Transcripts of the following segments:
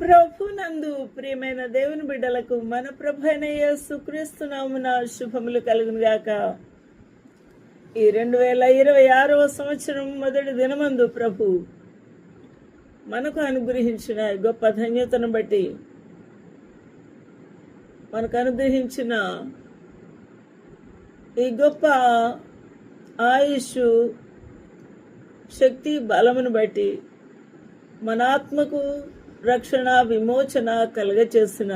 ప్రభునందు ప్రియమైన దేవుని బిడ్డలకు మన ప్రభు అయిన యేసుక్రీస్తు నామమున శుభములు కలుగును గాక. ఈ 2026వ సంవత్సరం మొదటి దినమందు ప్రభు మనకు అనుగ్రహించిన గొప్ప ధన్యతను బట్టి, మనకు అనుగ్రహించిన ఈ గొప్ప ఆయుష్, శక్తి, బలమును బట్టి మన ఆత్మకు రక్షణ, విమోచన కలుగచేసిన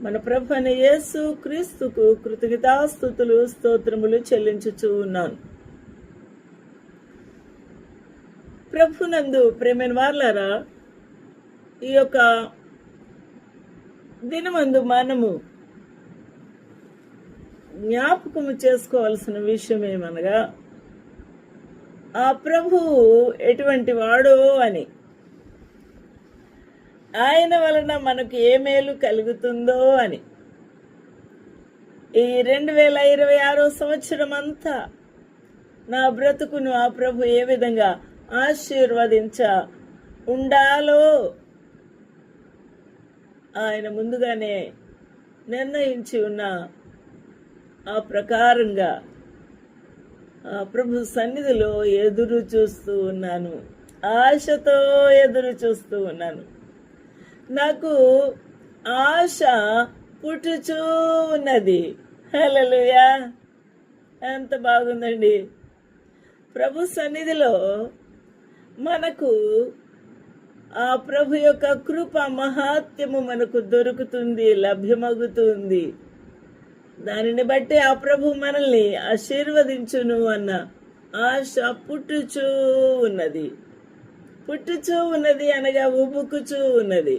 మన ప్రభు అయిన యేసు క్రీస్తుకు కృతజ్ఞతాస్తుతులు, స్తోత్రములు చెల్లించుచూ ఉన్నాను. ప్రభునందు ప్రేమైన వారలారా, ఈ యొక్క దినమందు మనము జ్ఞాపకము చేసుకోవాల్సిన విషయం ఏమనగా, ఆ ప్రభువు ఎటువంటి వాడో అని, ఆయన వలన మనకు ఏ మేలు కలుగుతుందో అని. ఈ 2026 సంవత్సరం అంతా నా బ్రతుకును ఆ ప్రభు ఏ విధంగా ఆశీర్వదించ ఉండాలో ఆయన ముందుగానే నిర్ణయించి ఉన్న ఆ ప్రకారంగా ఆ ప్రభు సన్నిధిలో ఎదురు చూస్తూ ఉన్నాను, ఆశతో ఎదురు చూస్తూ ఉన్నాను. నాకు ఆశ పుట్టుచూ ఉన్నది. హల్లెలూయా! ఎంత బాగుందండి. ప్రభు సన్నిధిలో మనకు ఆ ప్రభు యొక్క కృప, మహాత్యము మనకు దొరుకుతుంది, లభ్యమగుతుంది. దానిని బట్టి ఆ ప్రభు మనల్ని ఆశీర్వదించును అన్న ఆశ పుట్టుచూ ఉన్నది. పుట్టుచూ ఉన్నది అనగా ఉబుకుచూ ఉన్నది.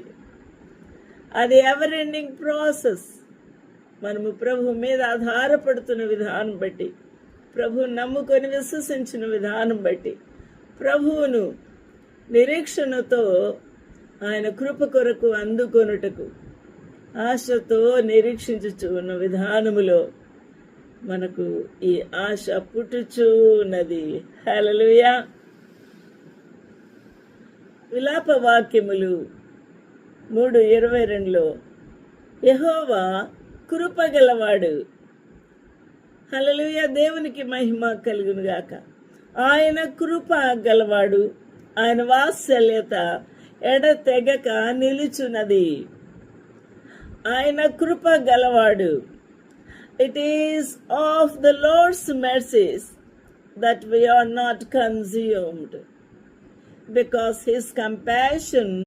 అది ఎవర్ ఎండింగ్ ప్రాసెస్. మనము ప్రభు మీద ఆధారపడుతున్న విధానం బట్టి, ప్రభువు నమ్ముకొని విశ్వసించిన విధానం బట్టి, ప్రభువును నిరీక్షణతో ఆయన కృప కొరకు అందుకొనుటకు ఆశతో నిరీక్షించుచు ఉన్న విధానములో మనకు ఈ ఆశ పుట్టుచూ ఉన్నది. హల్లెలూయా! విలాప వాక్యములు 3:22 యెహోవా కృపగలవాడు. హల్లెలూయా! దేవునికి మహిమ కలుగును గాక. ఆయన కృప గలవాడు, ఆయన వాత్సల్యత ఎడతెగక నిలుచున్నది. ఆయన కృప గలవాడు. It is of the Lord's mercies that we are not consumed, because his compassion